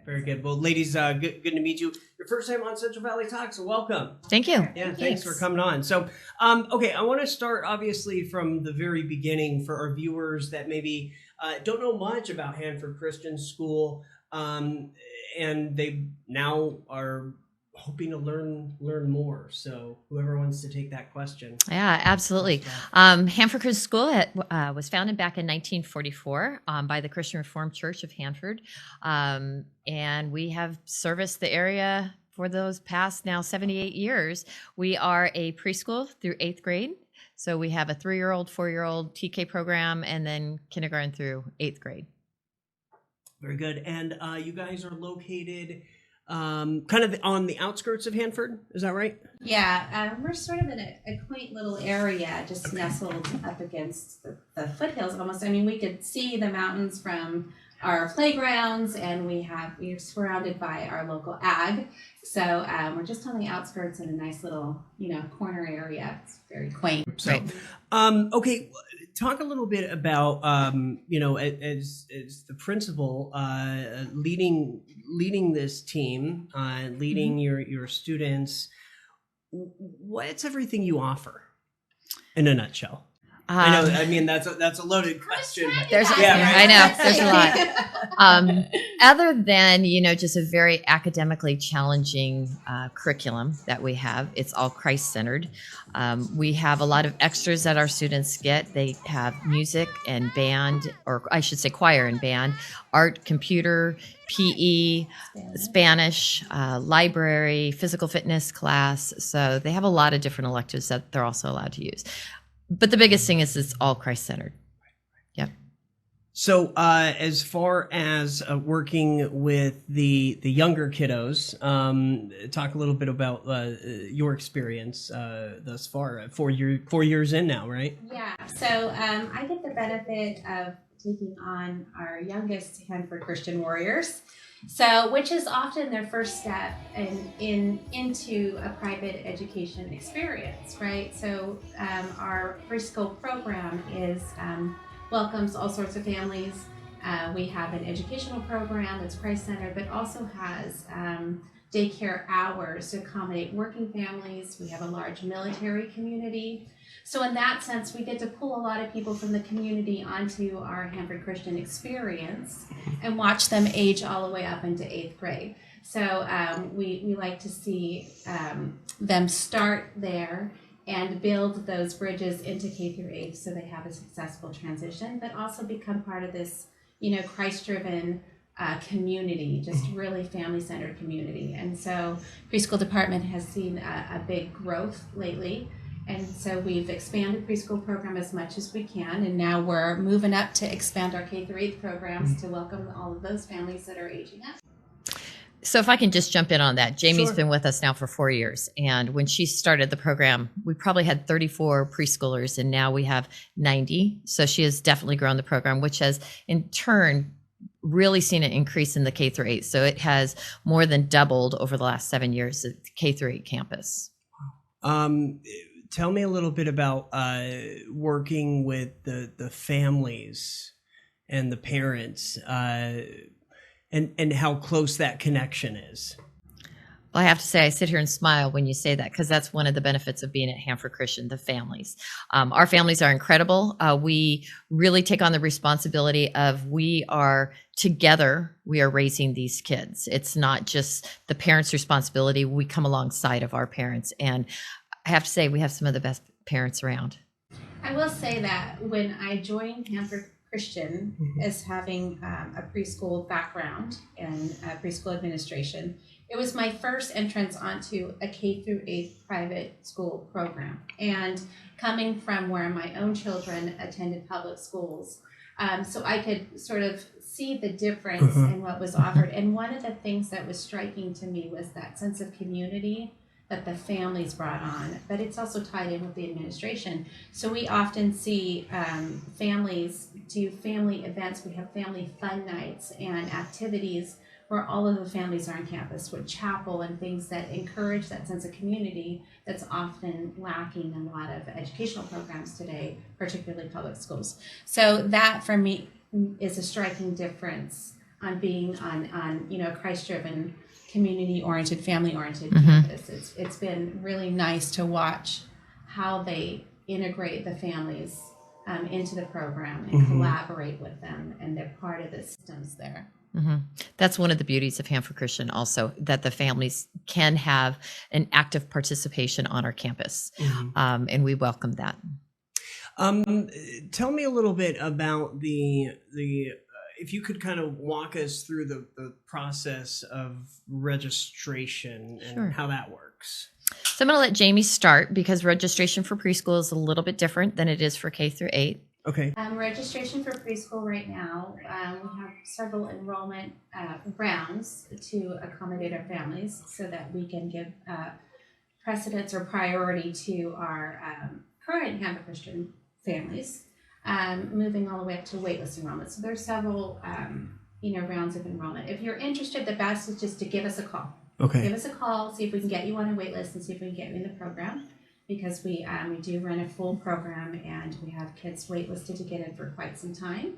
Very good. Well, ladies, good to meet you. Your first time on Central Valley Talk, so welcome. Thank you. Yeah, thanks for coming on. So, okay, I want to start obviously from the very beginning for our viewers that maybe don't know much about Hanford Christian School, and they now are hoping to learn more. So, whoever wants to take that question. Yeah, absolutely. Hanford Christian School was founded back in 1944 by the Christian Reformed Church of Hanford, and we have serviced the area for those past now 78 years. We are a preschool through 8th grade. So we have a 3-year-old, 4-year-old TK program, and then kindergarten through 8th grade. Very good. And you guys are located kind of on the outskirts of Hanford. Is that right? Yeah, we're sort of in a quaint little area, just nestled up against the foothills almost. I mean, we could see the mountains from our playgrounds, and we're surrounded by our local ag. So we're just on the outskirts in a nice little, corner area. It's very quaint. So, okay, talk a little bit about, as the principal, leading this team, leading your students. What's everything you offer in a nutshell? I know. I mean, that's a loaded question. I know. There's a lot. Other than just a very academically challenging curriculum that we have, it's all Christ-centered. We have a lot of extras that our students get. They have music and band, or I should say choir and band, art, computer, PE, Spanish, library, physical fitness class. So they have a lot of different electives that they're also allowed to use. But the biggest thing is it's all Christ-centered. Yep. So as far as working with the younger kiddos, talk a little bit about your experience thus far. 4 years in now, right? Yeah. So I get the benefit of taking on our youngest Hanford Christian warriors. So, which is often their first step into a private education experience, right? So, our preschool program welcomes all sorts of families. We have an educational program that's Christ-centered, but also has daycare hours to accommodate working families. We have a large military community. So in that sense, we get to pull a lot of people from the community onto our Hanford Christian experience and watch them age all the way up into 8th grade. So we like to see them start there and build those bridges into K through 8 so they have a successful transition, but also become part of this, Christ-driven community, just really family-centered community. And so preschool department has seen a big growth lately. And so we've expanded preschool program as much as we can, and now we're moving up to expand our K through 8 programs to welcome all of those families that are aging up. So if I can just jump in on that, Jamie's been with us now for 4 years. And when she started the program, we probably had 34 preschoolers, and now we have 90. So she has definitely grown the program, which has in turn really seen an increase in the K through 8. So it has more than doubled over the last 7 years at the K through 8 campus. Tell me a little bit about working with the families and the parents and how close that connection is. Well, I have to say, I sit here and smile when you say that, because that's one of the benefits of being at Hanford Christian, the families. Our families are incredible. We really take on the responsibility of we are raising these kids. It's not just the parents' responsibility. We come alongside of our parents. And I have to say, we have some of the best parents around. I will say that when I joined Hanford Christian as having a preschool background and preschool administration, it was my first entrance onto a K through 8 private school program. And coming from where my own children attended public schools, so I could sort of see the difference in what was offered. And one of the things that was striking to me was that sense of community that the families brought on, but it's also tied in with the administration. So we often see families do family events. We have family fun nights and activities where all of the families are on campus with chapel and things that encourage that sense of community that's often lacking in a lot of educational programs today, particularly public schools. So that for me is a striking difference being on a Christ-driven, community-oriented, family-oriented campus. It's been really nice to watch how they integrate the families into the program and collaborate with them, and they're part of the systems there. That's one of the beauties of Hanford Christian also, that the families can have an active participation on our campus. And we welcome that. Tell me a little bit about the if you could kind of walk us through the process of registration and how that works. So I'm going to let Jamie start, because registration for preschool is a little bit different than it is for K through 8. Okay. Registration for preschool right now, we have several enrollment rounds to accommodate our families so that we can give precedence or priority to our current Hanford Christian families, moving all the way up to waitlist enrollment. So there's several rounds of enrollment. If you're interested, the best is just to give us a call. Okay. Give us a call, see if we can get you on a wait list and see if we can get you in the program, because we do run a full program and we have kids waitlisted to get in for quite some time.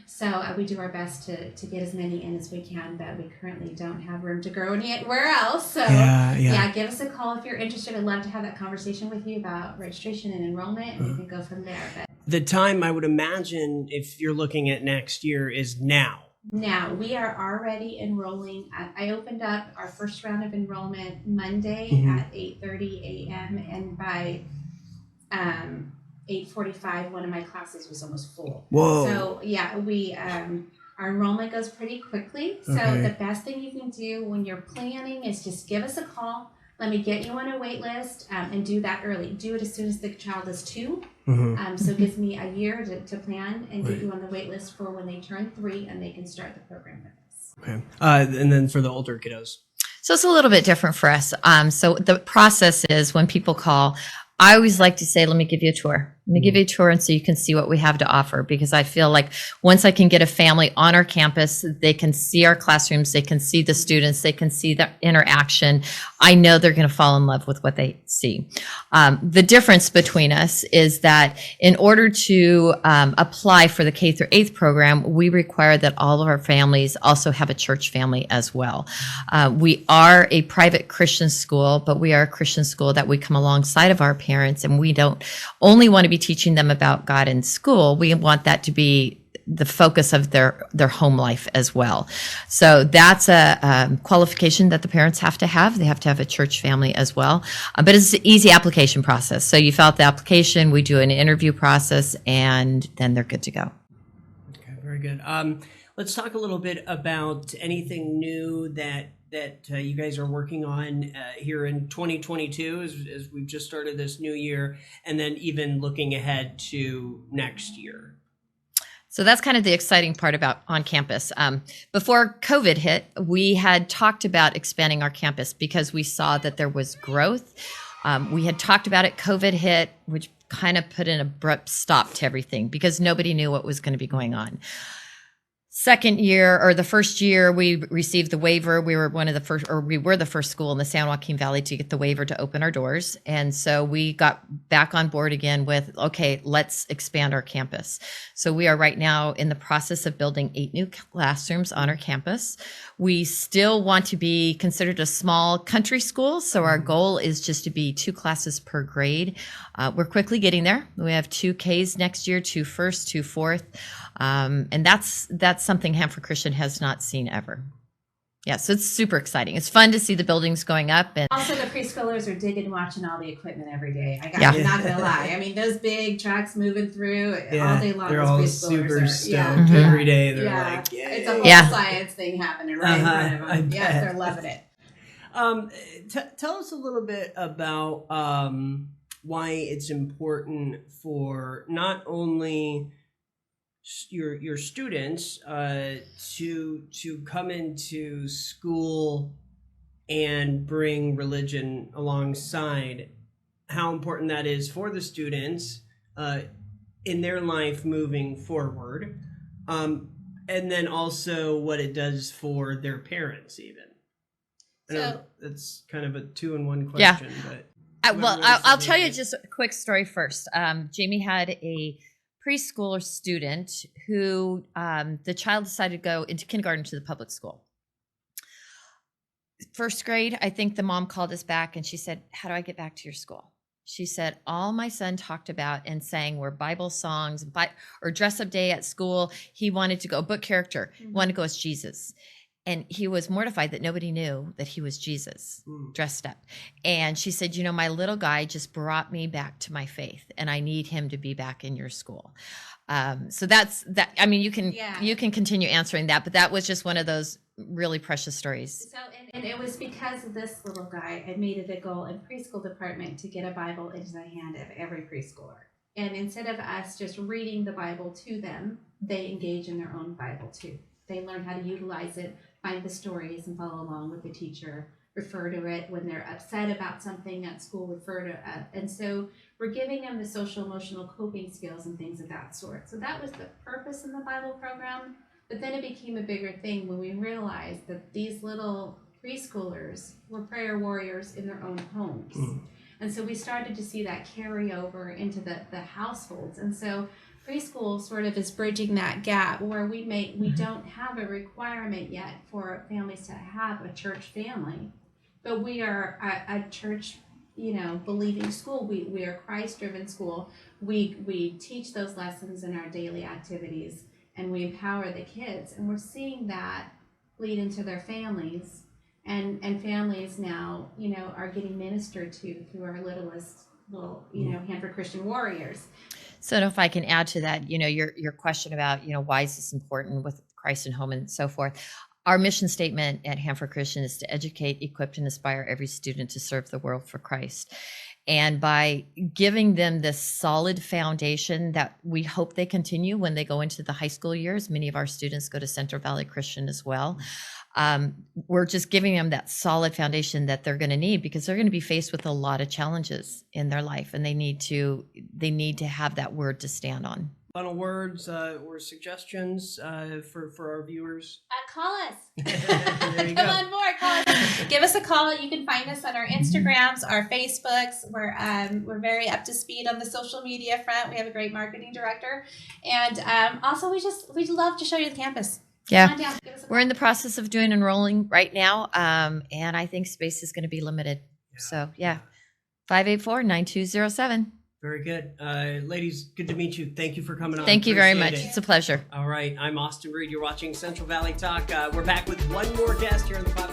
So we do our best to get as many in as we can, but we currently don't have room to grow anywhere else. So yeah, give us a call if you're interested. I'd love to have that conversation with you about registration and enrollment, and we can go from there. But the time, I would imagine, if you're looking at next year, is now. Now, we are already enrolling. I opened up our first round of enrollment Monday at 8:30 a.m. and by 8:45, one of my classes was almost full. Whoa. So yeah, we our enrollment goes pretty quickly. So the best thing you can do when you're planning is just give us a call. Let me get you on a wait list, and do that early. Do it as soon as the child is 2. So it gives me a year to plan and get you on the wait list for when they turn 3 and they can start the program with us. Okay. And then for the older kiddos? So it's a little bit different for us. So the process is, when people call, I always like to say, let me give you a tour. Let me give you a tour, and so you can see what we have to offer, because I feel like once I can get a family on our campus, they can see our classrooms, they can see the students, they can see the interaction. I know they're going to fall in love with what they see. The difference between us is that in order to apply for the K through 8th program, we require that all of our families also have a church family as well. We are a private Christian school, but we are a Christian school that we come alongside of our parents, and we don't only want to be teaching them about God in school. We want that to be the focus of their home life as well. So that's a qualification that the parents have to have. They have to have a church family as well. But it's an easy application process. So you fill out the application, we do an interview process, and then they're good to go. Okay, very good. Let's talk a little bit about anything new that you guys are working on here in 2022 as we've just started this new year, and then even looking ahead to next year. So that's kind of the exciting part about on campus. Before COVID hit, we had talked about expanding our campus because we saw that there was growth. We had talked about it. COVID hit, which kind of put an abrupt stop to everything because nobody knew what was going to be going on. Second year, or the first year, we received the waiver. We were the first school in the San Joaquin Valley to get the waiver to open our doors. And so we got back on board again with, okay, let's expand our campus. So we are right now in the process of building 8 new classrooms on our campus. We still want to be considered a small country school. So our goal is just to be 2 classes per grade. We're quickly getting there. We have 2 Ks next year, 2 first, 2 fourth. And that's something Hanford Christian has not seen ever. Yeah, so it's super exciting. It's fun to see the buildings going up. And also the preschoolers are digging watching all the equipment every day. I'm not going to lie. I mean, those big trucks moving through all day long. They're those all preschoolers super are, stoked every day. They're like, yeah. It's a whole science thing happening right in front of them. Yeah, they're loving it. Tell us a little bit about why it's important for not only your students to come into school and bring religion alongside, how important that is for the students in their life moving forward, and then also what it does for their parents even. I know that's kind of a 2-in-1 question, but I'll tell you just a quick story first. Jamie had a preschooler student who the child decided to go into kindergarten to the public school. First grade, I think the mom called us back and she said, "How do I get back to your school?" She said, "All my son talked about and sang were Bible songs or dress up day at school. He wanted to go, book character, wanted to go as Jesus." And he was mortified that nobody knew that he was Jesus dressed up. And she said, "My little guy just brought me back to my faith, and I need him to be back in your school." So that's that. I mean, you can continue answering that, but that was just one of those really precious stories. So, and it was because of this little guy, I made it a goal in preschool department to get a Bible into the hand of every preschooler. And instead of us just reading the Bible to them, they engage in their own Bible too. They learn how to utilize it, find the stories and follow along with the teacher, refer to it when they're upset about something at school, refer to it. And so we're giving them the social emotional coping skills and things of that sort. So that was the purpose in the Bible program. But then it became a bigger thing when we realized that these little preschoolers were prayer warriors in their own homes. And so we started to see that carry over into the households. And so preschool sort of is bridging that gap where we don't have a requirement yet for families to have a church family, but we are a church, believing school. We are Christ-driven school. We teach those lessons in our daily activities, and we empower the kids, and we're seeing that bleed into their families, and families now, are getting ministered to through our little Hanford Christian Warriors. So if I can add to that, your question about, why is this important with Christ in home and so forth. Our mission statement at Hanford Christian is to educate, equip, and inspire every student to serve the world for Christ. And by giving them this solid foundation that we hope they continue when they go into the high school years, many of our students go to Central Valley Christian as well. We're just giving them that solid foundation that they're going to need, because they're going to be faced with a lot of challenges in their life, and they need to have that word to stand on. Final words or suggestions for our viewers? Call us. There you Come go. on board. Call us. Give us a call. You can find us on our Instagrams, our Facebooks. We're very up to speed on the social media front. We have a great marketing director, and also we'd love to show you the campus. Yeah, Come on down. Give us a call. we're in the process of doing enrolling right now, and I think space is going to be limited. So 584-9207. Very good. Ladies, good to meet you. Thank you for coming on. Thank you very Appreciate much. it. It's a pleasure. All right. I'm Austin Reed. You're watching Central Valley Talk. We're back with one more guest here on the podcast.